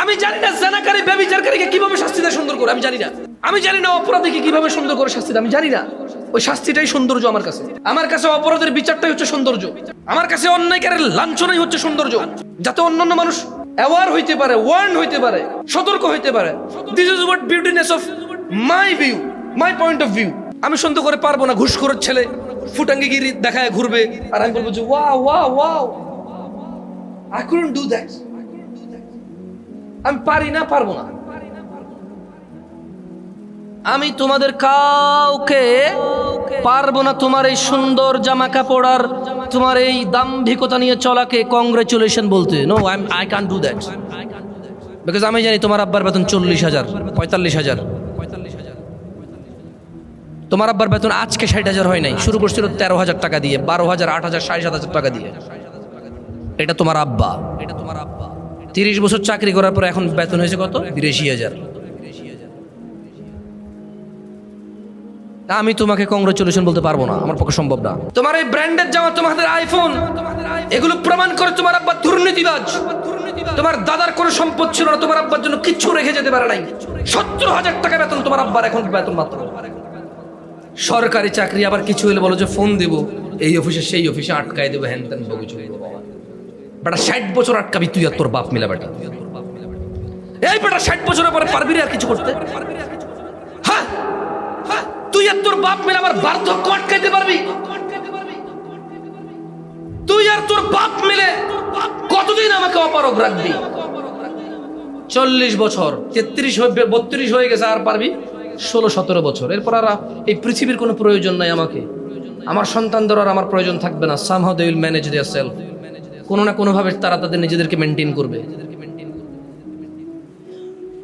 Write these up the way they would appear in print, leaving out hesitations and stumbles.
আমি জানি না জানাকারী ব্যভিচারকারীকে কিভাবে শাস্তি দেয় সুন্দর করে, আমি জানি না। আমি জানি না অপরাধীকে কিভাবে সুন্দর করে শাস্তি দেয়, আমি জানি না। ওই শাস্তিটাই সৌন্দর্য আমার কাছে। আমার কাছে অপরাধের বিচারটাই হচ্ছে সৌন্দর্য। আমার কাছে অন্যায়কারের লাঞ্ছনাই হচ্ছে সৌন্দর্য, যাতে অন্যান্য মানুষ অ্যাওয়ার হইতে পারে, ওয়ার্ন হইতে পারে, সতর্ক হইতে পারে। This is what beautiness of my view, my point of view. আমি সুন্দর করে পারবো না ঘুষখোরের ছেলে ফুটাঙ্গিগিরি দেখায় ঘুরবে আর আমি বলবো যে wow wow wow, I couldn't do that. আমি পারি না, পারবো না। আমি তোমাদের কাউকে পারবো না তোমার এই সুন্দর জামা কাপড় আর তোমার এই দাম্ভিকতা নিয়ে চলাকে কংগ্রেচুলেশন বলতে। No, I can do that, because আমি জানি তোমার আব্বার বেতন 40,000, 45,000। তোমার আব্বার বেতন আজকে 60,000 হয় নাই, শুরু করছিল 13,000 টাকা দিয়ে, 12,000, 8,000, 7,500 টাকা দিয়ে। এটা তোমার আব্বা, 30 বছর চাকরি করার পর এখন বেতন হয়েছে কত? 82,000। আমি তোমাকে কংগ্রেচুলেশন বলতে পারবো না, আমার পক্ষে সম্ভব না। তোমার এই ব্র্যান্ডের জামা, তোমাদের আইফোন, এগুলো প্রমাণ করে তোমার আব্বা দুর্নীতিবাজ। তোমার দাদার কোনো সম্পদ ছিল না, তোমার আব্বার জন্য কিচ্ছু রেখে যেতে পারে নাই। 17,000 টাকা বেতন তোমার আব্বার এখন বেতন মাত্র। সরকারি চাকরি, আবার কিছু হলে বলো যে ফোন দেবো এই অফিসে সেই অফিসে আটকায় দেবো, হ্যান ত্যান বগু চলে বেটা। 60 বছর আটকাবি তুই আর তোর বাপ মিলা বেটা। এই বেটা 60 বছরের পরে পারবি আর কিছু করতে? হ্যাঁ, তুই আর তোর বাপ মিলে আমার বার্ধক্য আটকাইতে পারবি? তুই আর তোর বাপ মিলে কতদিন আমাকে অপারগ রাখবি? 40 বছর, 32 হয়ে গেছে, আর পারবি 16-17 বছর। এরপর আর এই পৃথিবীর কোনো প্রয়োজন নাই আমাকে, আমার সন্তানদের আর আমার প্রয়োজন থাকবে না। somehow they will manage their self, কোনো না কোনো ভাবে তারা তাদের নিজেদেরকে মেনটেন করবে।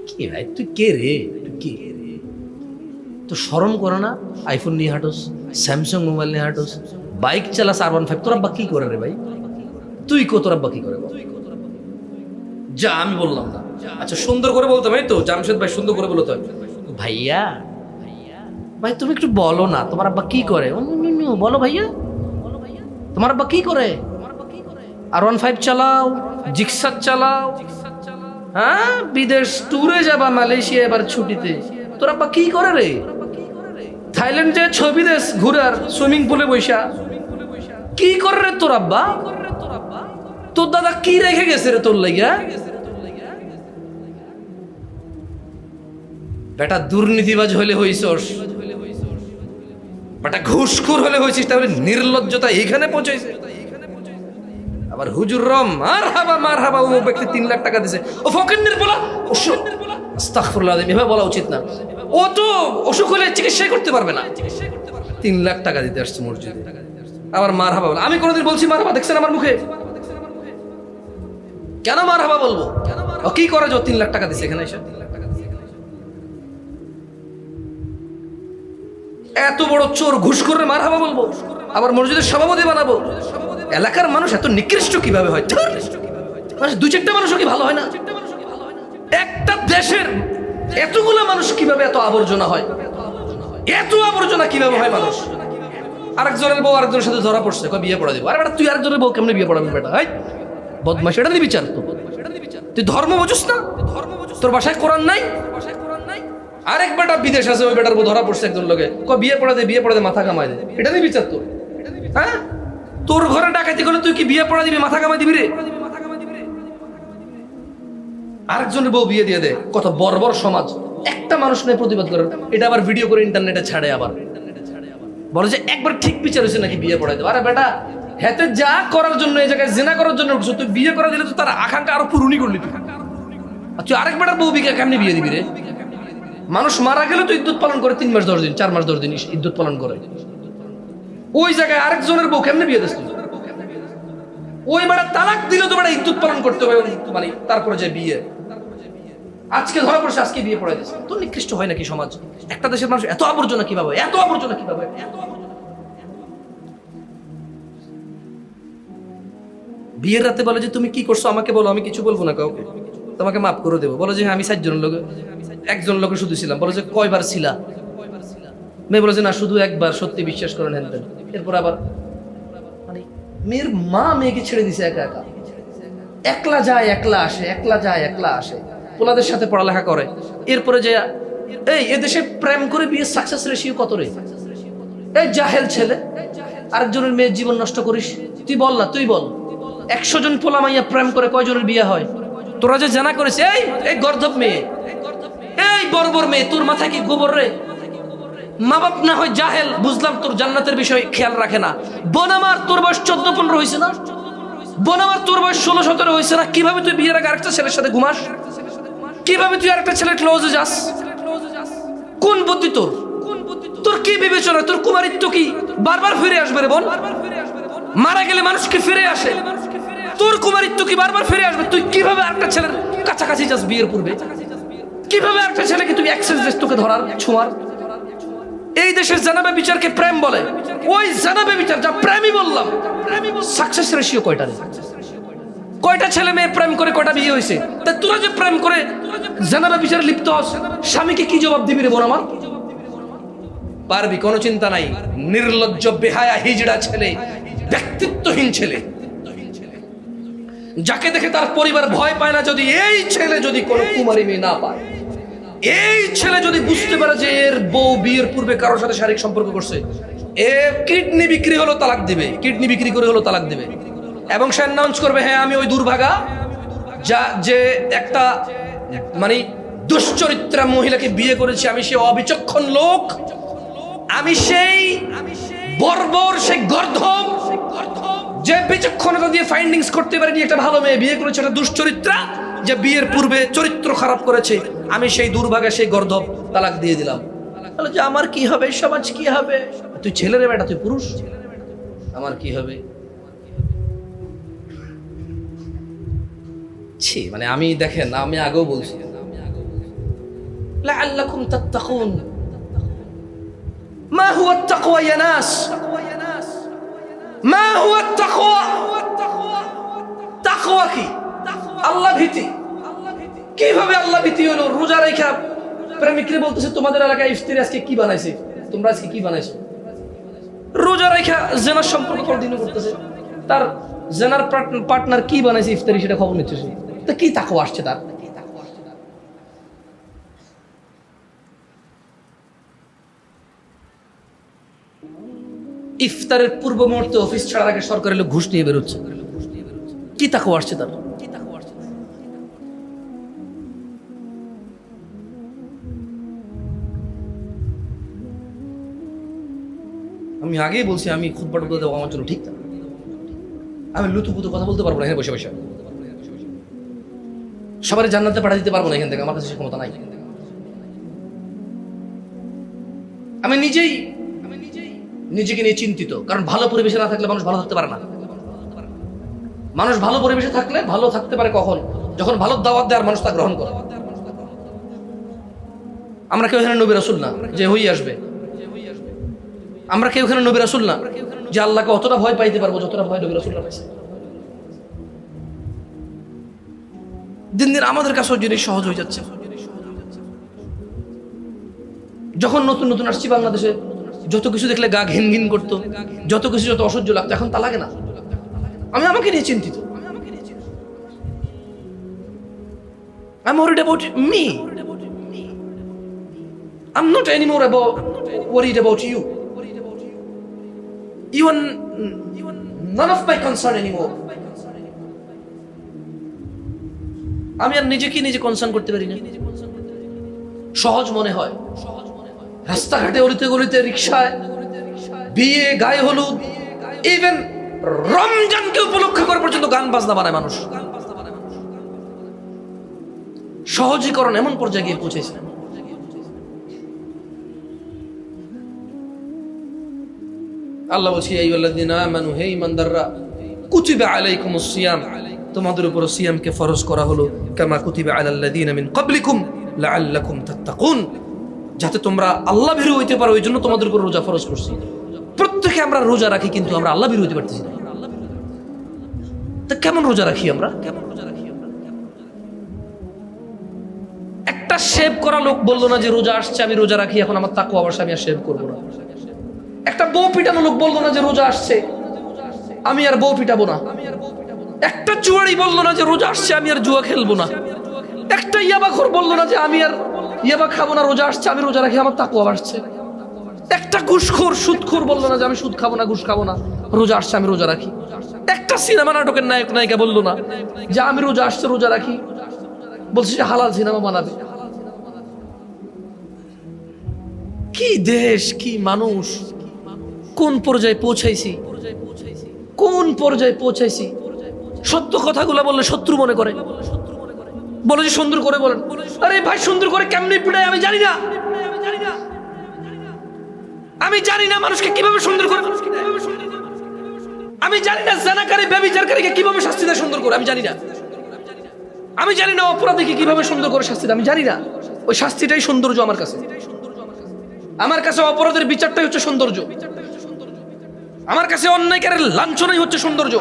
কি ভাই তুই কে রে? তুই কি তো শরম করে না? আইফোন নিয়ে হাঁটোস, স্যামসাং মোবাইল নিয়ে হাঁটোস, বাইক চালাস R15। তোর আব্বা কি করে রে ভাই? তুই তোর আব্বা কি করে? যা, আমি বললাম না। আচ্ছা সুন্দর করে বলতে ভাই, তো জামশেদ ভাই সুন্দর করে বলতে হয় ভাইয়া। ভাই তুমি একটু বলো না তোমার আব্বা কি করে? বলো ভাইয়া, তোমার আব্বা কি করে? R15 চালাও, জিক্সার চালাও, হ্যাঁ বিদেশ ট্যুরে যাবা, মালয়েশিয়া এবার ছুটিতে। তোর আব্বা কি করে রে? থাইল্যান্ড যে ছবি দেশ ঘুরার, সুইমিং পুলে বৈশা কি করে রে তোর আব্বা? তোর দাদা কি রেখে গেছে রে তোর লাগিয়া? বেটা দুর্নীতিবাজ হলে হইছস, বেটা ঘুষখোর হলে হয়েছিস, তাহলে নির্লজ্জতা এখানে পৌঁছেছে। আবার হুজুর রম মার হাবা ও ব্যক্তি 3 লাখ টাকা দিছে, ও ফকিন্নির বলা, আস্তাগফিরুল্লাহ, এভাবে বলা উচিত না। ও তো অসুখ হলে চিকিৎসাই করতে পারবে না, 3 লাখ টাকা দিতে আসছে মসজিদে, আবার মার হাবা বলা। আমি কোনোদিন বলছি মার হাবা? দেখছেন আমার মুখে? কেন মার হাবা বলবো? ও কি করে যে 3 লাখ টাকা দিছে এখানে এসে? এত বড় চোর ঘুষখোর মার হাবা বলবো? আবার মসজিদের সভাপতি বানাবো? এলাকার মানুষ এত নিকৃষ্ট কিভাবে হয়? মানুষ 2-4টা মানুষও কি ভালো হয় না? একটা দেশের এতগুলো মানুষ কিভাবে এত আবর্জনা হয়? এত আবর্জনা কিভাবে হয় মানুষ? আরেকজনের বউ আরেকজনের সাথে ধরা পড়ছে, কয় বিয়ে পড়া দিব। আরে বেটা তুই আরেকজনের বউ কেমনে বিয়ে পড়াবি বেটা? এই বদমাশ, এটা নিয়ে বিচার তো? তুই ধর্ম বুঝিস না? তোর বাসায় কোরআন নাই? আরেক বেটা বিদেশ আছে, ওই বেটার বউ ধরা পড়ছে একজন লোকে, কয় বিয়ে পড়া দে, মাথা কামাই দে। এটা নিয়ে বিচার তো? হ্যাঁ, তোর ঘরে ডাকাতি করলে তুই কি বিয়ে পড়া দিবি, মাথা কামাই দিবি রে? আরেকজনের বউ বিয়ে দিয়ে দে। কত বর্বর সমাজ! একটা মানুষ নেই প্রতিবাদ করার। এটা আবার ভিডিও করে ইন্টারনেটে ছাড়ে, আবার বলে যে একবার ঠিক বিচার হয়েছে নাকি বিয়ে পড়াই দেবো। আরে বেটা, হেতে যা করার জন্য এই জায়গায় জেনা করার জন্য উঠছো, তুই বিয়ে করা দিলে তো তার আকাঙ্ক্ষা আরো পূরণই করলি তুই। তুই আরেক বেটার বউ বিকে কেমনি বিয়ে দিবি রে? মানুষ মারা গেলে তো ইদ্যুৎ পালন করে 3 মাস 10 দিন, 4 মাস 10 দিন ইদ্যুৎ পালন করে। ওই জায়গায় আরেকজনের বউ কেমনে বিয়ে দিস তুই? ওই বেটা তালাক দিলে তো বেটা ইদ্যুৎ পালন করতে হবে, মানে তারপরে যে বিয়ে। আজকে ধরা পড়ছে, আজকে বিয়ে পড়াই দিচ্ছে। তো নিকৃষ্ট হয় নাকি সমাজ? একটা দেশের মানুষ এত আবর্জনা কিভাবে? এত আবর্জনা কিভাবে? বিয়ের রাতে বলে যে তুমি কি করছো আমাকে বলো, আমি কিছু বলবো না কাউকে, তোমাকে মাফ করে দেবো। বলো যে আমি 7 জন লোক, একজন লোকে শুধু ছিলাম। বলো যে কয়বার ছিলা? মেয়ে বলে যে না শুধু একবার, সত্যি বিশ্বাস করেন হেন। এরপর আবার মানে মেয়ের মা মেয়েকে ছেড়ে দিছে একা একা, একলা যায় একলা আসে, একলা যায় একলা আসে। পোলাদের সাথে পড়ালেখা করে, এরপরে যে এদেশে প্রেম করে বিয়ে সাকসেস রেশিও কত রে? এই জাহেল ছেলে আরেকজনের মেয়ের জীবন নষ্ট করিস। তুই বল না, তুই বল 100 জন পোলা মাইয়া প্রেম করে কয়জনের বিয়ে হয়? তোরা যে জানা করেছে, এই গর্ধব মেয়ে, এই বর্বর মেয়ে, তোর মাথায় কি গোবর রে? মা বাপ না হয় জাহেল, বুঝলাম, তোর জান্নাতের বিষয় খেয়াল রাখে না। বোন আমার, তোর বয়স 14-15 হয়েছে না? বোন আমার, তোর বয়স 16-17 হয়েছে না? কিভাবে তুই বিয়ের আগে আরেকটা ছেলের সাথে ঘুমাস? কিভাবে তুই আরেকটা ছেলের ক্লোজে যাস? কোন বুদ্ধি তোর? তোর কি বিবেচনা? তোর কুমারিত্ব কি বারবার ফিরে আসবে রে বোন? মারা গেলে মানুষ কি ফিরে আসে? তোর কুমারিত্ব কি বারবার ফিরে আসবে? তুই কিভাবে আরেকটা ছেলের কাছাকাছি যাস বিয়ের পূর্বে? কিভাবে একটা ছেলেকে তুই অ্যাক্সেস দিস তোকে ধরার, ছোঁয়ার? এই দেশের জানাবে বিচারকে প্রেম বলে। ওই জানাবে বিচার যা প্রেমই বললাম, সাকসেস রেশিও কয়টা? কয়টা ছেলে মেয়ে প্রেম করে কয়টা বিয়ে হয়েছে? তা তোরা যে প্রেম করে জানাবে বিচারে লিপ্ত হস, স্বামীকে কি জবাব দিবি রে বোন আমার? পারবি, কোনো চিন্তা নাই। নির্লজ্জ, বেহায়া, হিজড়া ছেলে, ব্যক্তিত্বহীন ছেলে, যাকে দেখে তার পরিবার ভয় পায় না। যদি এই ছেলে যদি কোনো কুমারী মেয়ে না পায়, এই ছেলে যদি বুঝতে পারে যে এর বউ বিয়ের পূর্বে কারোর সাথে শারীরিক সম্পর্ক করছে, এ কিডনি বিক্রি হলো তালাক দিবে, কিডনি বিক্রি করে হলো তালাক দিবে। এবং সে অ্যানাউন্স করবে, হ্যাঁ আমি ওই দুর্ভাগা যে একটা মানে দুশ্চরিত্রা মহিলাকে বিয়ে করেছি, আমি সেই অবিচক্ষণ লোক, আমি সেই বর্বর, সেই গর্ধব যে বিচক্ষণতা দিয়ে ফাইন্ডিংস করতে পারেনি একটা ভালো মেয়ে বিয়ে করেছে, একটা দুশ্চরিত্রা যে বিয়ের পূর্বে চরিত্র খারাপ করেছে, আমি সেই দুর্ভাগা, সেই গর্ধব, তালাক দিয়ে দিলাম। তাহলে যে আমার কি হবে, সমাজ কি হবে? তুই ছেলে রে বেটা, তুই পুরুষ, আমার কি হবে? ছি, মানে আমি দেখেন, আমি আগেও বলছি, লাআল্লাকুম তাত্তাকুন। মা হুয়া আত-তাকওয়া ইয়া নাস? মা হুয়া আত-তাকওয়া? তাকওয়া কি? আল্লাহ ভীতি। কিভাবে আল্লাহ ভীতি হলো? রোজা রেখা প্রেমিকরে বলতেছে, তোমাদের এলাকায় ইফতারি আজকে কি বানাইছে, তোমরা আজকে কি বানাইছো? রোজা রেখা জেনার সম্পর্ক কন্টিনিউ করতেছে, তার জেনার পার্টনার কি বানাইছে ইফতারি সেটা খবর নিচ্ছে। তা কি তাকওয়া আসছে তার? ইফতারের পূর্ব মুহূর্তে অফিস ছাড়ার আগে সরকারের লোক ঘুষ নিয়ে বেরোচ্ছে, কি তাকওয়া আসছে তার? আমি আগেই বলছি, আমি খুতবা টুকবা দেবো আমার জন্য ঠিক না। আমি লুতুপুতু কথা বলতে পারবো না এখানে বসে বসে, সবাই জান্নাতে পাঠা দিতে পারবো না এখান থেকে, আমার কাছে সে ক্ষমতা নাই। আমি নিজেকে নিয়ে চিন্তিত, কারণ ভালো পরিবেশে না থাকলে মানুষ ভালো থাকতে পারে না। মানুষ ভালো পরিবেশে থাকলে ভালো থাকতে পারে কখন? যখন ভালো দাওয়াত দেয় আর মানুষ তা গ্রহণ করে। আমরা কেউ এখানে নবী রাসূল না যে হই আসবে, আমরা কেউ এখানে নবী রাসূল না যে আল্লাহকে অতটা ভয় পাইতে পারবো যতটা ভয় নবী রাসূলরা পাইছে। দিন দিন আমাদের কাছেও জিনিস সহজ হয়ে যাচ্ছে। যখন নতুন নতুন আসছি বাংলাদেশে, যত কিছু দেখলে গা ঘিন ঘিন করতো, যত কিছু যত অসহ্য লাগতো, এখন তা লাগে না। আমি আমাকে নিয়ে চিন্তিত। I'm worried about me. I'm not anymore worried about you. You are none of my concern anymore. আমি আর নিজেকে নিজে কনসার্ন করতে পারি না। সহজ মনে হয় রাস্তাঘাটে, অলিতে গলিতে, রিক্সায়, বিয়ে, গায়ে হলুদ, ইভেন রমজানকে উপলক্ষ করে পর্যন্ত গান বাজনা বানায় মানুষ। সহজীকরণ এমন পর্যায়ে গিয়ে পৌঁছেছে। আল্লাহ বলছে, আইয়ুহাল্লাযীনা আমানু, হে ঈমানদাররা, কুতিবা আলাইকুমুস সিয়াম, তোমাদের উপর সিয়ামকে ফরজ করা হলো, কামা কুতিবা আলাল্লাযীনা মিন ক্বাবলিকুম লাআল্লাকুম তাত্তাকুন, যাতে তোমরা আল্লাহ ভীরু হইতে পারো, এই জন্য তোমাদের উপর রোজা ফরজ করছি। প্রত্যেকে আমরা রোজা রাখি, কিন্তু আমরা আল্লাহ ভীরু হইতে পারতেছি না। তা কেমন রোজা রাখি আমরা? একটা শেভ করা লোক বললো না যে রোজা আসছে আমি রোজা রাখি, এখন আমার তাকওয়া অবশ্য আমি আর শেভ করবো না। একটা বউ পিটানো লোক বললো না যে রোজা আসছে আমি আর বউ পিটাবো না। একটা জুয়ারি বললো না যে রোজা আসছে আমি আর জুয়া খেলবো না। একটা ইয়াবাখোর বললো না যে আমি আর ইয়াবা খাবো না, রোজা আসছে আমি রোজা রাখি, আমার তাকওয়া বাড়ছে। একটা ঘুষখোর সুদখোর বললো না যে আমি সুদ খাবো না, ঘুষ খাবো না, রোজা আসছে আমি রোজা রাখি। একটা সিনেমা নাটকের নায়ক নায়িকা বললো না যে আমি রোজা আসছে রোজা রাখি, বলছে যে হালাল সিনেমা বানাবে। কি দেশ, কি মানুষ, কোন পর্যায়ে পৌঁছাইছি, কোন পর্যায়ে পৌঁছাইছি। সত্য কথাগুলো বললে শত্রু মনে করে, বলে যে সুন্দর করে বলেন। আরে ভাই সুন্দর করে কেমনে পিড়ায় আমি জানি না, আমি জানি না মানুষকে কিভাবে সুন্দর করে, আমি জানি না জানাকারী ব্যভিচারকারীকে কিভাবে শাস্তি দেয় সুন্দর করে, আমি জানি না, আমি জানি না অপরাধীকে কিভাবে সুন্দর করে শাস্তি দেয়, আমি জানি না। ওই শাস্তিটাই সৌন্দর্য আমার কাছে, আমার কাছে অপরাধের বিচারটাই হচ্ছে সৌন্দর্য, আমার কাছে অন্যায়কারের লাঞ্ছনাই হচ্ছে সৌন্দর্য,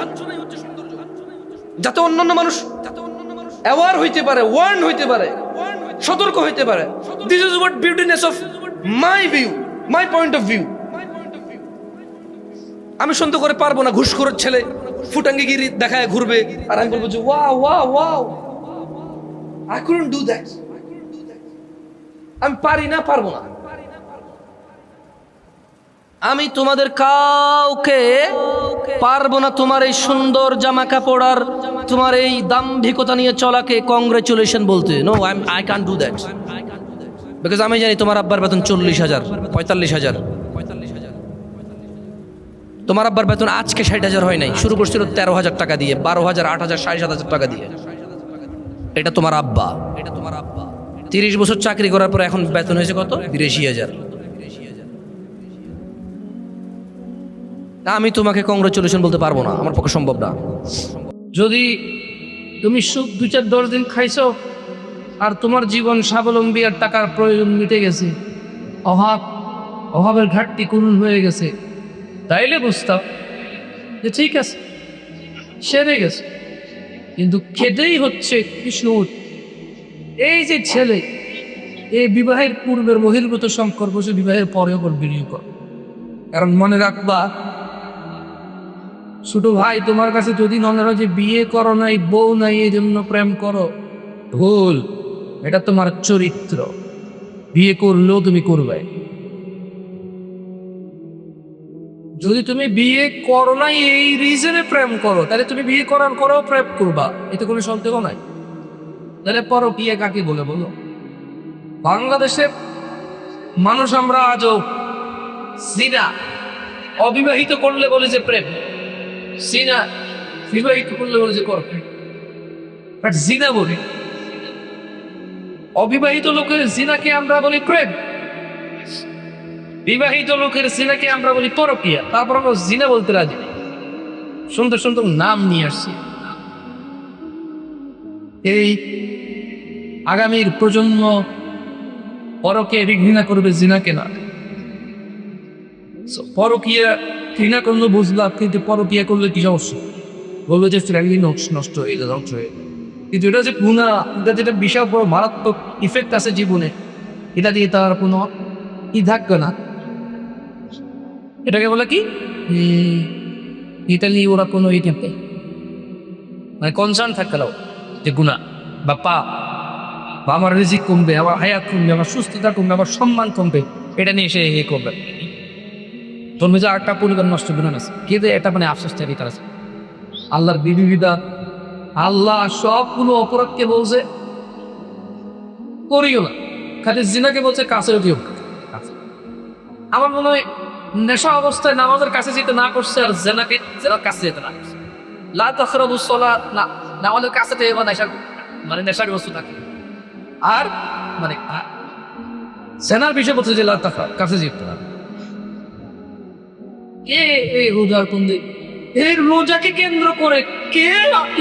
যাতে অন্যান্য মানুষ অ্যাওয়ার হইতে পারে, ওয়ার্ন হইতে পারে, সতর্ক হইতে পারে। This is what beautiness of my view, my point of view. আমি সুন্দর করে পারবো না ঘুষখোরের ছেলে ফুটাঙ্গিগিরি দেখায় ঘুরবে আর আমি বলবো যে wow wow wow, I couldn't do that. আমি পারি না, পারবো না। আমি তোমাদের কাউকে পারবো না তোমার এই সুন্দর জামা কাপড় আর তোমার এই দাম্ভিকতা নিয়ে চলাকে কংগ্রেচুলেশন বলতে। No, I can do that, because আমি জানি তোমার আব্বার বেতন 40,000, 45,000। তোমার আব্বার বেতন আজকে 60,000 হয় নাই, শুরু করছিল 13,000 টাকা দিয়ে, 12,000, 8,000, 7,500 টাকা দিয়ে। এটা তোমার আব্বা, 30 বছর চাকরি করার পর এখন বেতন হয়েছে কত? 83,000। আমি তোমাকে কংগ্রেচুলেশন বলতে পারবো না, আমার পক্ষে সম্ভব না। যদি তুমি সুখ 2-4-10 দিন খাইছো আর তোমার জীবন স্বাবলম্বী আর টাকার প্রয়োজন মিটে গেছে, অভাবের ঘাটতি পূরণ হয়ে গেছে, তাইলে বুঝতাম যে ঠিক আছে, সেরে গেছে। কিন্তু খেতেই হচ্ছে কৃষ্ণউট। এই যে ছেলে, এই বিবাহের পূর্বের বহির্ভূত সম্পর্ক সে বিবাহের পরেও বিনিয়োগ কর। কারণ মনে রাখবা, ছোট ভাই, তোমার কাছে যদি মনে হয় যে বিয়ে করো নাই, বউ নাই, এই জন্য প্রেম করো, ভুল। এটা তোমার চরিত্র। বিয়ে করলেও তুমি করবে। যদি তুমি বিয়ে করো নাই এই রিজনে প্রেম করো, তাহলে তুমি বিয়ে করার পরেও প্রেম করবা, এতে কোনো সন্দেহ নাই। তাহলে পরকীয়া কাকে বলে বলো? বাংলাদেশে মানুষ আমরা আজও জিনা অবিবাহিত করলে বলে যে প্রেম, জিনা বিবাহিত করলে বলে যে করবে, বাট জিনা বলি। অবিবাহিত লোকের জিনাকে আমরা বলি প্রেম, বিবাহিত লোকের জিনাকে আমরা বলি পরকীয়া। তারপর আমরা জিনা বলতে রাজি নেই, সুন্দর সুন্দর নাম নিয়ে আসছি। এই আগামীর প্রজন্ম পরকে ঘৃণা করবে, জিনাকে না। পরকীয়া ঘৃণা করলে বুঝলাম, কিন্তু পরকীয়া করলে কি সমস্যা? বলবে যে ফ্যামিলি নষ্ট হয়ে যায়, ধ্বংস হয়ে। কিন্তু এটা যে গুণা, এটা যেটা বিশাল বড় মারাত্মক ইফেক্ট আছে জীবনে, এটা দিয়ে তার কোনো কি থাকবে না। এটাকে বলে কি, এটা নিয়ে ওরা কোনো ই থাকবে মানে কনসার্ন থাকতে লাও যে গুণা বা পাপ, বা আমার রিজিক কমবে, আমার হায়াত কমবে, আমার সুস্থতা কমবে, আমার সম্মান কমবে, এটা নিয়ে সে এ করবে। তোর মেজে আরেকটা পরিবার নষ্ট গুণান আছে, কিন্তু এটা মানে আফসোস চাই তার আছে। আল্লাহর বিধিবিধান, আল্লাহ সবগুলো অপরাধকে বলছে করিও না, খালি জিনাকে বলছে কাছেও দিও। আমার মনে হয় নেশা অবস্থায় নামাজের কাছে যেতে না করছে, আর জেনাকে জেনার কাছে যেতে না করছে। লা তাকরাবুস সালাত, না নামাজের কাছে বা নেশা, মানে নেশার বস্তু থাকে। আর মানে জেনার বিষয় বলছে যে লা তাকরাব, কাছে যেতে না। এই রোজার কোন দিন, এই রোজাকে কেন্দ্র করে কে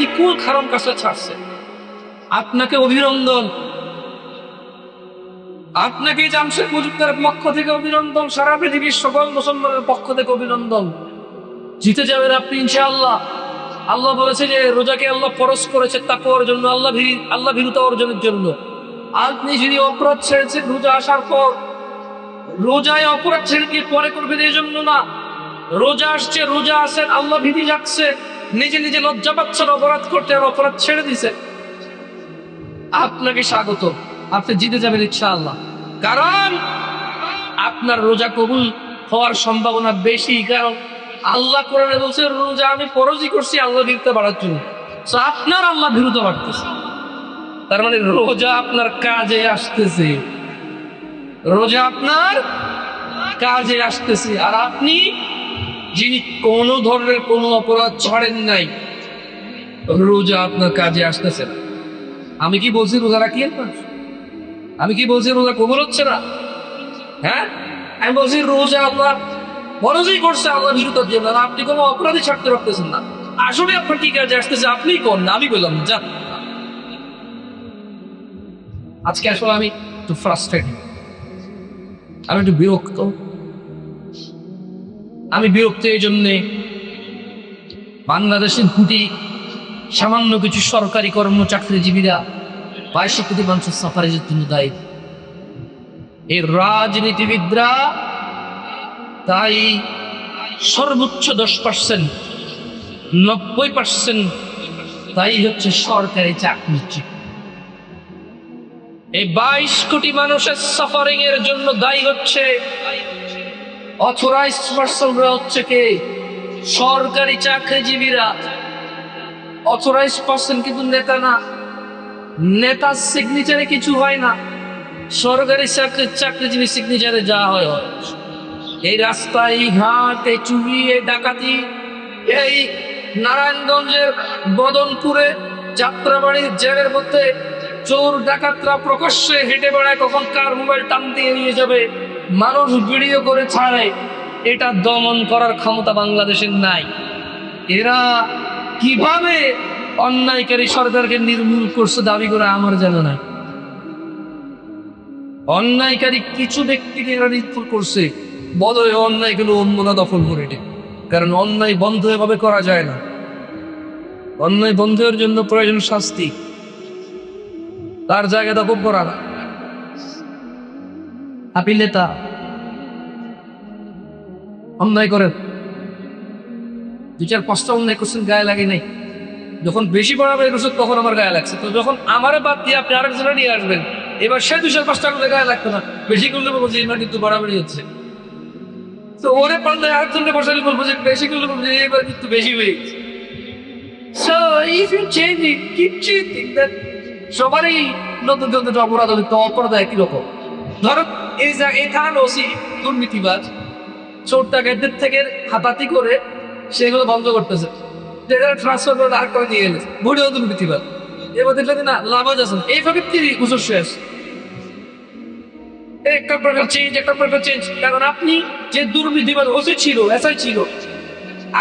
ইকুয়াল খারাপ কাজটা ছাড়ছে? আপনাকে অভিনন্দন, আপনাকে জামশেদ মজুমদারের পক্ষ থেকে অভিনন্দন, সারা পৃথিবীর সকল মুসলমানের পক্ষ থেকে অভিনন্দন। জিতে যাবেন আপনি ইনশাআল্লাহ। আল্লাহ বলেছে যে রোজাকে আল্লাহ ফরজ করেছে তাকওয়ার জন্য, আল্লাহ ভীরুতা অর্জনের জন্য। আপনি যদি অপরাধ ছেড়েছেন রোজা আসার পর, রোজায় অপরাধ ছেড়ে দিয়ে পরে করবেন এই জন্য না। রোজা আসছে, রোজা আসেন, আল্লাহ ভীতি যাচ্ছে, নিজে নিজে লজ্জা পাচ্ছেন অপরাধ করতে, আর অপরাধ ছেড়ে দিছে। আপনাকে স্বাগত, আপনি জিতে যাবেন ইনশাআল্লাহ। কারণ আপনার রোজা কবুল হওয়ার সম্ভাবনা বেশি, কারণ আল্লাহ কোরআনে বলছে রোজা আমি ফরজই করছি আল্লাহ বিরুদ্ধে বাড়ার জন্য। তো আপনার আল্লাহ বিরুদ্ধে বাড়তেছে, তার মানে রোজা আপনার কাজে আসতেছে, রোজা আপনার কাজে আসতেছে। আর আপনি যিনি কোনো ধরনের কোনো অপরাধ ছাড়েন নাই, রোজা আপনার কাজে আসতেছে না। আমি কি বলছি রোজা রাখিয়েন না? আমি কি বলছি রোজা কবুল হচ্ছে না? হ্যাঁ, আমি বলছি রোজা আপনার ফরজই করছে আল্লাহ বিরুদ্ধে জন্য, আপনি কোনো অপরাধী ছাড়তে পারতেছেন না। আসলে আপনার কি কাজে আসতেছে আপনিই কোন না, আমি বললাম যা। আজকে আসলে আমি একটু ফ্রাস্ট্রেটেড, আমি একটু বিরক্ত। আমি বিরক্ত এই জন্যে, বাংলাদেশের প্রতি সামান্য কিছু সরকারি চাকরিজীবীরা 22 কোটি মানুষের সাফারের জন্য দায়ী। এই রাজনীতিবিদরা তাই সর্বোচ্চ 10%, 90% তাই হচ্ছে সরকারি চাকরি। এই 22 কোটি মানুষের সাফারিং এর জন্য দায়ী হচ্ছে অথরাইজড পার্সনরা, হচ্ছে কে? সরকারি চাকরিজীবীরা। অথরাইজড পার্সন কিন্তু নেতা না, নেতার সিগনেচারে কিছু হয় না, সরকারি চাকরিজীবী সিগনেচারে যা হয়। এই রাস্তায়, এই ঘাট, এই চুরি, এই ডাকাতি, এই নারায়ণগঞ্জের বদনপুরে যাত্রাবাড়ির জেলের মধ্যে চোর ডাকাতরা প্রকাশ্যে হেঁটে বেড়ায়, কখন কার মোবাইল টান দিয়ে নিয়ে যাবে, মানুষ ভিডিও করে ছাড়ে। এটা দমন করার ক্ষমতা বাংলাদেশের নাই। এরা কিভাবে অন্যায়কারী সরকারকে নির্মূল করছে দাবি করে আমার জানা নাই। অন্যায়কারী কিছু ব্যক্তিকে এরা নির্মূল করছে, বদলে অন্যায়গুলো অন্যরা দখল করে এটা। কারণ অন্যায় বন্ধ এভাবে করা যায় না, অন্যায় বন্ধের জন্য প্রয়োজন শাস্তি, তার জায়গা দখল করা না। আপনি নেতা, অন্যায় করেন, 2-4-5টা অন্যায় করছেন, গায়ে লাগে নাই। যখন বেশি বাড়াবাড়ি করছেন তখন আমার গায়ে লাগছে। তো যখন আমারে বাদ দিয়ে আপনি আরেকজনে নিয়ে আসবেন, এবার সে 2-4-5টা করলে গায়ে লাগতো না, বেশি করলে বলবো যে এবার কিন্তু বাড়াবাড়ি হচ্ছে। তো ওরে পাল্লে আরেকজনকে বসালে বলবো যে বেশি করলে বলবো যে এবার কিন্তু বেশি হয়ে গেছে। So if you change it, keep changing that. সবারই নতুন নতুন অপরাধ হবে, তো অপরাধ একই রকম। ধরো এই থানার ওসি দুর্নীতিবাজ, চোর ডাকাতদের থেকে হাতাহাতি করে সেগুলো বন্ধ করতেছে, ট্রান্সফার করে আর করে দিয়ে এলে ভোটেও দুর্নীতিবাজ। এবার দেখলে না লাভ আছে, এই ভাবে 3 বছর শেষ। একটা প্রকার চেঞ্জ, একটা প্রকার চেঞ্জ। কারণ আপনি যে দুর্নীতিবাজ ওসি ছিল, এসআই ছিল,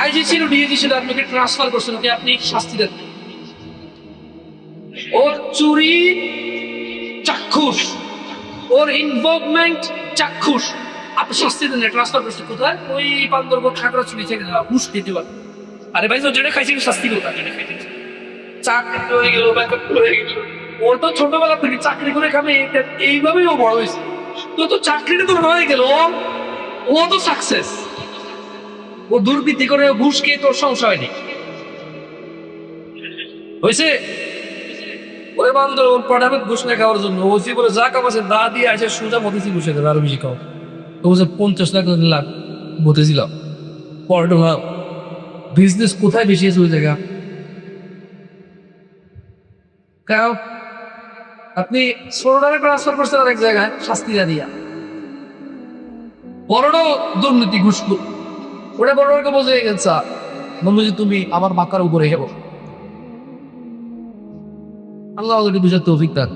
আইজি ছিল, ডিএজি ছিল, আপনাকে ট্রান্সফার করছেন, ওকে আপনি শাস্তি দেন। ওর চুরি চাক্ষুষ, ওর ইনভলভমেন্ট চাক্ষুষ, আপনি শাস্তি দেন, ট্রান্সফার করছেন কোথায়? ওই বান্দরবন খাগড়াছড়ি থেকে ঘুষ দিতে পারে। আরে ভাই, যেটা খাইছে শাস্তি কোথায়? যেটা খাইতে চাকরি হয়ে গেল, হয়ে গেল। ওর তো ছোটবেলা থেকে চাকরি করে খাবে, এইভাবেই ও বড় হয়েছে। তো চাকরিটা তো হয়ে গেল, ও তো সাকসেস। ও দুর্বৃত্তি করে ঘুষ খেয়ে তোর সমস্যা হয়নি, হয়েছে? ওই বান্দর ওর পড়াবে ঘুষ না খাওয়ার জন্য, ওসি বলে যা কামাছে দা দিয়ে আছে সোজা মতেছি ঘুষে দেবে, আরো বেশি খাও। ও বলছে 50 লাখ মতেছিলাম। পড়া বিজনেস কোথায় বেশি আছে ওই জায়গা? কারণ আপনি 16 টাকা ট্রান্সফার করছেন আর এক জায়গায় শাস্তি দিয়া, বড়টাও দুর্নীতি ঘুষ, ওটা বড়টাকে বোঝে গেছে বলবো যে তুমি আমার বাঁকার উপরে হেব। আল্লাহ ওদেরকে বুঝার তৌফিক দান।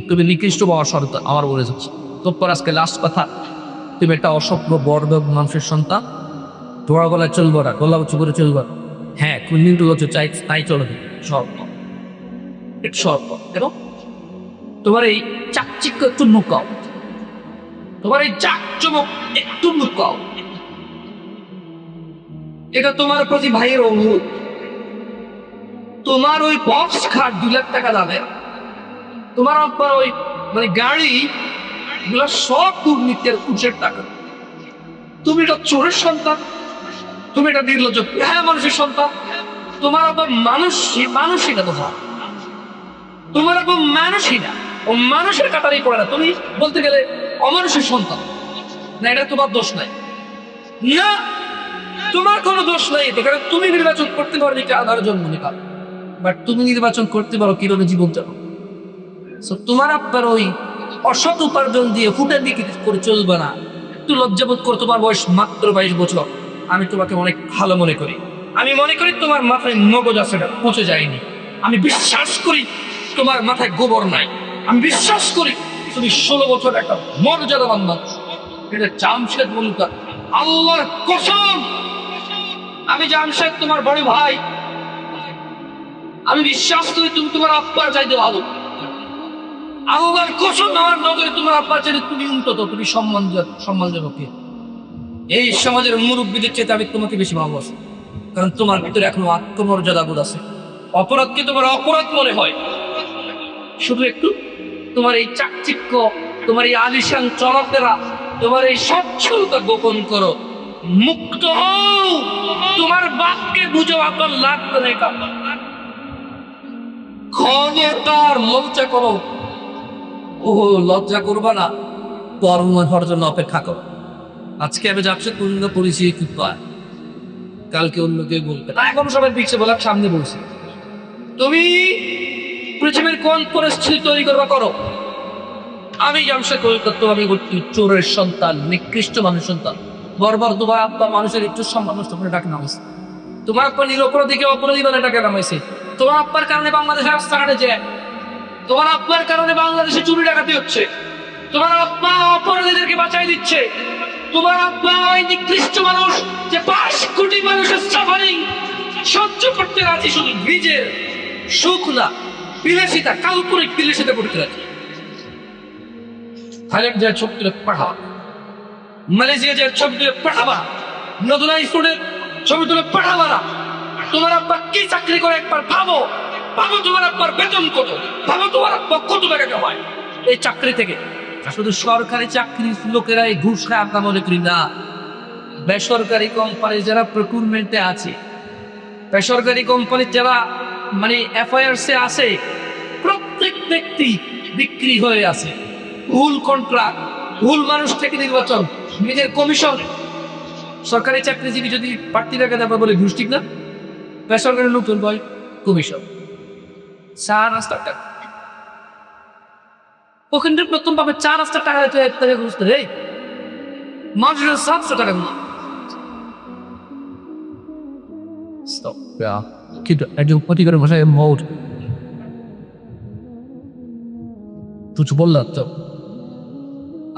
তুমি নিকৃষ্ট পাওয়ার শর্ত আমার বলে যাচ্ছি। তোর আজকে লাস্ট কথা, তুমি একটা অসভ্য বড় মানুষের সন্তান, তোরা গলায় চলবো না, গলা উঁচু করে চলবো। হ্যাঁ, কুন্দিন তো চাই তাই চলবে, শর্ত একটু শর্ত। এবং তোমার এই চাকচিক্য একটু নুকাও, তোমার এই চাকচমক একটু নুকাও। এটা তোমার প্রতি ভাইয়ের অনুরোধ। তোমার ওই বক্স খাট 2 লাখ টাকা দামে, তোমার ওই মানে গাড়ি গুলো সব দুর্নীতির কুচের টাকা। তুমি এটা চোরের সন্তান, তুমি এটা নির্লজ্জ হ্যাঁ মানুষের সন্তান। তোমার আবার মানুষ এটা তো তোমার কোনো মানুষই না, ও মানুষের কাতারেই পড়ে না। তুমি বলতে গেলে অমানুষের সন্তান না, এটা তোমার দোষ নাই। না, তোমার কোনো দোষ নাই এতে, কারণ তুমি নির্বাচন করতে পারো যে আধার জন্ম নিবা, বাট তুমি নির্বাচন করতে পারো কিভাবে জীবন চালাও। So, তোমার আপনার ওই অসৎ উপার্জন দিয়ে ফুটে দিকে করে চলবে না। একটু লজ্জাবোধ করো, তোমার বয়স মাত্র 22 বছর। আমি তোমাকে অনেক ভালো মনে করি, আমি মনে করি তোমার মাথায় মগজ আছে, এটা পচে যায়নি। আমি বিশ্বাস করি তোমার মাথায় গোবর নাই। আমি বিশ্বাস করি তুমি 16 বছর একটা মর্যাদাবান মানুষ। এটা জামশেদ মুলুকার, আল্লাহর কসম। আমি জামশেদ তোমার বড় ভাই, আমি বিশ্বাস করি তুমি তোমার আব্বার চাইতে ভালো। আল্লাহর কসম, আমার নজরে তোমার আব্বার চাইতে তুমি উন্নত, তুমি সম্মানজনক। এই সমাজের মুরব্বীদের চেয়ে আমি তোমাকে বেশি ভালোবাসি, কারণ তোমার ভিতরে এখনো আত্মমর্যাদা বোধ আছে। অপরাধকে তোমার অপরাধ মনে হয় শুধু একটু। তোমার এই চাকচিক্য, তোমার এই আলিশান চলাফেরা, তোমার এই সচ্ছলতা গোপন করো, মুক্ত হও। তোমার বাপকে বুঝো, আপনার লাগবে না। ক্ষমতার লজ্জা করো, ও লজ্জা করবা না, কর্ম হওয়ার জন্য অপেক্ষা করো। আজকে আমি যাচ্ছি অন্য পরিচয় কি পায়, কালকে অন্য কেউ বলবে। তাই এখন সবাই পিছিয়ে বলার সামনে বলছি, তুমি পৃথিবীর কোন পরিস্থিতি তৈরি করবা করো। আমি জামশেদ কলকাতা, আমি চোরের সন্তান, নিকৃষ্ট মানুষ সন্তান। বরবার তোমার আব্বা মানুষের একটু সম্মান নষ্ট করে ডাকে নামাইছে, তোমার আব্বা নিরপরাধীকে অপরাধী বলে ডাকে নামাইছে। তোমার আব্বার কারণে বাংলাদেশে রাস্তাঘাটে যায়, তোমার আব্বার কারণে বাংলাদেশে চুরি ডাকাতি হচ্ছে, তোমার আব্বা অপরাধীদেরকে বাঁচাই দিচ্ছে। তোমার আব্বা ওই নিকৃষ্ট মানুষ যে 5 কোটি মানুষের সাফারিং সহ্য করতে রাজি, শুধু নিজের সুখ না, বিলাসিতা, কাল্পনিক বিলাসিতা করতে রাজি। থাইল্যান্ড যায় ছবি তুলে পাঠাবা, মালয়েশিয়া যায় ছবি তুলে পাঠাবা, নতুন আইফোনের ছবি তুলে পাঠাবা না। তোমার আব্বা কি চাকরি করে একবার ভাবো, ভাবো তোমার আব্বার বেতন কত, ভাবো তোমার আব্বা কত টাকা কামায় এই চাকরি থেকে। শুধু সরকারি চাকরির লোকেরা এই ঘুষ খায় আমরা মনে করি না। বেসরকারি কোম্পানি যারা প্রকুরমেন্টে আছে, বেসরকারি কোম্পানি যারা মানে এফআইআরসে আছে, প্রত্যেক ব্যক্তি বিক্রি হয়ে আছে। ভুল কন্ট্রাক্ট, ভুল মানুষ থেকে নির্বাচন, নিজের কমিশন। সরকারি চাকরিজীবী যদি প্রার্থী টাকা দেওয়া বলে ঘুষ, ঠিক না? বেসরকারি নতুন বয় কমিশন, 4 টাকা। ওখান থেকে প্রথম পাবে 4 টাকা ঘুষ দেয়। মানুষের 700 টাকা Stop. Ja. Kind, একজন প্রতিকারের ভাষায় মৌট কিছু বললাম তো,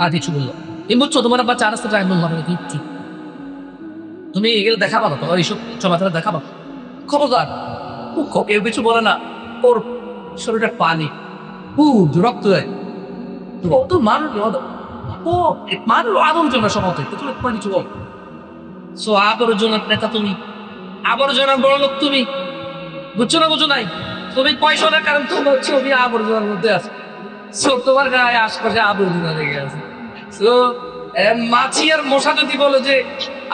আর কিছু বললাম এই বুঝছো। তোমার আবার 4 টাকা বললাম কিচ্ছু, তুমি এগুলো দেখাবা না, তোমার এইসব চলাফেরা দেখাবা। খবরদার, কেউ কিছু বলে না, ওর শরীরটা পানি রক্ত দেয়, তো মানুষ ও মানুষ আবর্জনা সমাজ, তুমি তোমার কিছু বল। সো আবর্জনার নেতা তুমি, আবর্জনা বড় লোক তুমি, বুঝছো না? বুঝো নাই তুমি পয়সা না, কারণ তোমার ছবি আবর্জনার মধ্যে আছে। সো তোমার গায়ে আশপাশে আবর্জনা লেগে আছে। সো মাছি আর মশা যদি বলে যে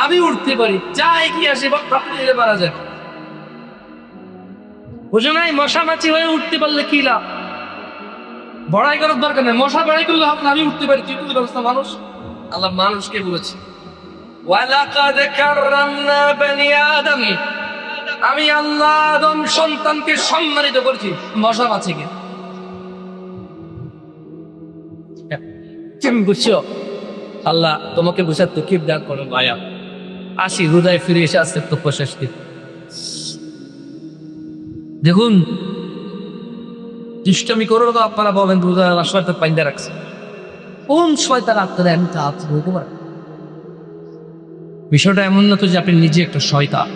আমি উঠতে পারি, যা এগিয়ে আসে আপনি দিতে পারা যায়, বুঝো নাই? মশা মাছি হয়ে উঠতে পারলে কি লাভ? বড়াই করার দরকার নেই, মশা বড়াই করলে হবে না। আমি উঠতে পারি, তুই তুই ব্যবস্থা মানুষ। আল্লাহ মানুষকে বলেছে ওয়ালাকাদ কাররামনা বনি আদম, আমি আল্লাহ আদম সন্তানকে সম্মানিত করেছি, মশা মাছিকে। তুমি বুঝছো? আল্লাহ তোমাকে বুঝার তো কিপ দান করো ভাইয়া। আসি হৃদয় ফিরে এসে আসছে তো প্রশেষ। দেখুন, দুষ্টামি করো তো আপনারা বলেন শয়তান পাইন্দা রাখছে। কোন শয়তান আপনারা এমন কাজ বলতে পারেন? বিষয়টা এমন না তো যে আপনি নিজে একটা শয়তান।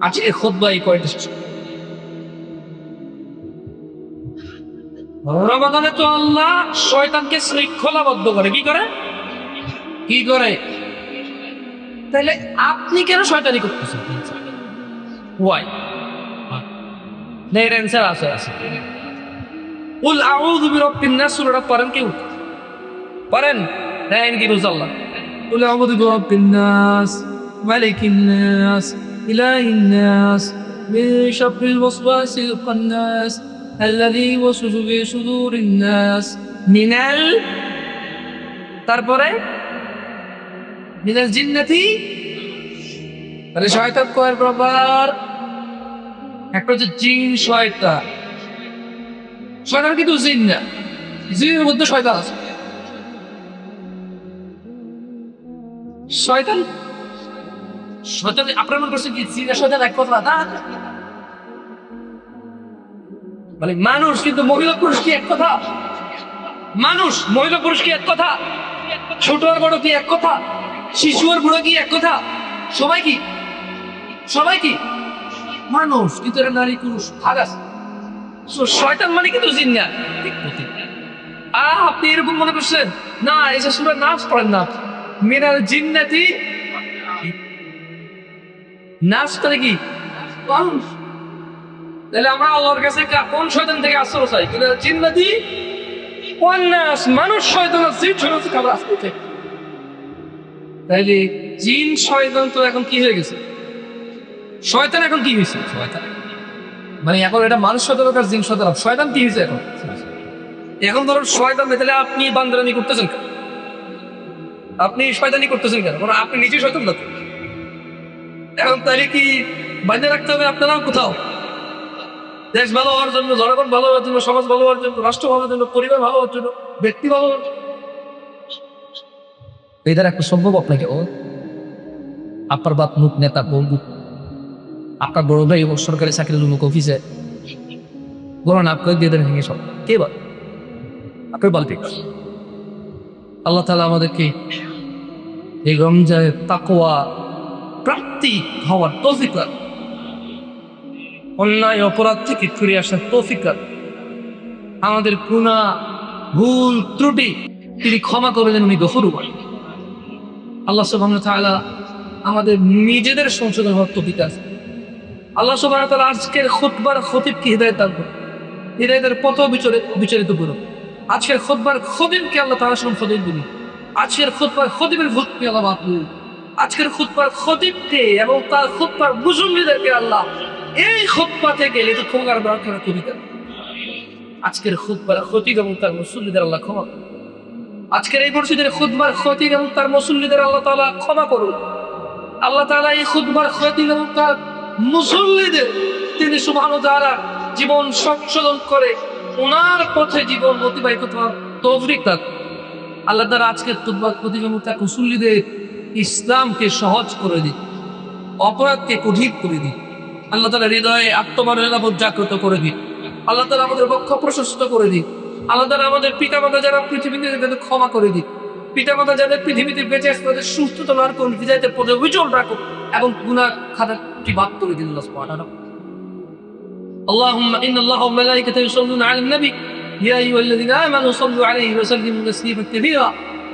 আজকে খুতবা এই কয়টা রমাদানে তো আল্লাহ শয়তানকে শৃঙ্খলাবদ্ধ করে। কি করে? কি করে? তাহলে আপনি কেন শয়তানি করতেছেন? ওয়াই এর অ্যান্সার আছে। কুল আউযু বিরাব্বিন নাস সূরাটা পড়েন কেউ? পড়েন দেন কি বলছে আল্লাহ? কুল আউযু বিরাব্বিন নাস মালিকিন নাস ইলাহিন নাস من شر الوسواس الخناس الذي يوسوس في صدور الناس من তারপরে মিনাল জিন্নাতি, তাহলে শয়তান কয়ের প্রকার? একটা হচ্ছে জিন শয়তান। শয়তান কিন্তু জিন না, জিনের মধ্যে শয়তান আছে। শয়তান শয়তান আপনার মনে করছেন কি জিন আর শয়তান এক কথা না? মানে মানুষ কিন্তু মহিলা পুরুষ কি এক কথা? মানুষ মহিলা পুরুষ কি এক কথা? ছোট আর বড় কি এক কথা? শিশু আর বুড়ো কি এক কথা? সবাই কি মানুষ, কিন্তু এরা নারী পুরুষ ভাগ আছে। শয়তান মানে কিন্তু জিন না। আপনি এরকম মনে করছেন না? এসে সূরা নাস পড়েন না, মিনাল জিন্নাতি নাস তাহলে কি মানুষ? তাহলে আমরা আল্লাহর কাছে কোন শয়তান থেকে আশ্রয় চাই? মিনাল জিন্নাতি ওয়ান নাস, মানুষ শয়তান আর জিন শয়তান থেকে আমরা আশ্রয় চাই। তাইলে জিন শয়তান তো এখন কি হয়ে গেছে? শয়তান এখন কি হয়েছে? শয়তান মানে এখন এটা মানুষ শয়তান আর জিন শয়তান, শয়তান কি হয়েছে এখন? এখন ধরুন শয়তান, তাহলে আপনি বান্দরানি করতেছেন কেন? আপনি শয়তানি করতেছেন কেন? কারণ আপনি নিজে শয়তান না। এখন তাহলে কি বাইরে রাখতে হবে আপনারাও কোথাও? দেশ ভালো হওয়ার জন্য, জনগণ ভালো হওয়ার জন্য, সমাজ ভালো হওয়ার জন্য, রাষ্ট্র ভালো হওয়ার জন্য, পরিবার ভালো হওয়ার জন্য, ব্যক্তি ভালো হওয়ার জন্য এদের একটা সম্ভব আপনাকে? ও আপনার বাপ মুখ নেতা বন্ধু, আপনার বড় ভাই সরকারি চাকরির লোক অফিসে বলেন, আপনাকে দিয়ে দেন ভেঙে সব কে বল? আপনার বল ঠিক। আল্লাহ তাআলা আমাদেরকে এই রমজানের তাকওয়া প্রাপ্তি হওয়ার তৌফিক দান, অন্যায় অপরাধ থেকে ফিরে আসার তৌফিক দান, আমাদের গুনাহ ভুল ত্রুটি তিনি ক্ষমা করে দেন, উনি গফুর। আল্লাহ সুবহানাহু ওয়া তাআলা আমাদের নিজেদের সংশোধন হওয়ার তৌফিক আছে। আল্লাহ সুবহানাহু ওয়া তাআলা আজকের খুতবার খতিবকে হিদায়াত দান করুন, হিদায়াতের পথ বিচারিত করুন। আজকের খুতবার খতিবকে আল্লাহ তাআলা সংশোধন করুন। আজকের খুতবার খতিবের ভুলকে আল্লাহ মাফ করুন। আজকের খুতবার খতিবকে এবং তার খুতবার মুসল্লিদেরকে আল্লাহ এই খুতবা থেকে লিখিত ক্ষমার বরকত করিতে। আজকের খুতবার খতিব এবং তার মুসল্লিদের আল্লাহ ক্ষমা করুন। আজকের এই মসজিদের খুতবার খতিব এবং তার মুসল্লিদের আল্লাহ তাআলা ক্ষমা করুন। আল্লাহ তাআলা এই খুতবার খতিব এবং তার মুসল্লিদের তিনি সুবহানাহু ওয়া তাআলা জীবন সংশোধন করে ওনার পথে জীবন অতিবাহিত করার তৌফিক দান। আল্লাহ তাআলা আজকের খুতবার খতিব এবং তার মুসল্লিদের ইসলামকে সহজ করে দিন, অপরাধকে কঠিন করে দিন। আল্লাহ তাআলা হৃদয়ে আত্মমর্যাদা জাগ্রত করে দিন। আল্লাহ তাআলা আমাদের বক্ষ প্রশস্ত করে দিন। আল্লাহ তাআলা আমাদের পিতামাতা যারা পৃথিবীতে তাদের ক্ষমা করে দিন। পিতামাতা যাদের পৃথিবীতে বেঁচে আছে তাদের সুস্থতা লাভ করুন, হৃদয়ের পদে উজ্জ্বল রাখুন এবং গুনাহ খাতাটি বাদ করে দিন। আল্লাহ সুবহানাহু ওয়া তাআলা اللهم إن الله وملائكته يصلون على النبي يا أيها الذين آمنوا صلوا عليه وسلموا تسليما كثيرا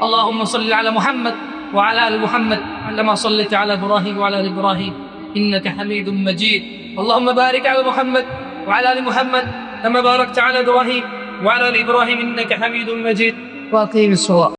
اللهم صل على محمد وعلى آل محمد كما صليت على إبراهيم وعلى آل إبراهيم إنك حميد مجيد اللهم بارك على محمد وعلى آل محمد كما باركت على إبراهيم وعلى آل إبراهيم إنك حميد مجيد وأقيم الصلاة.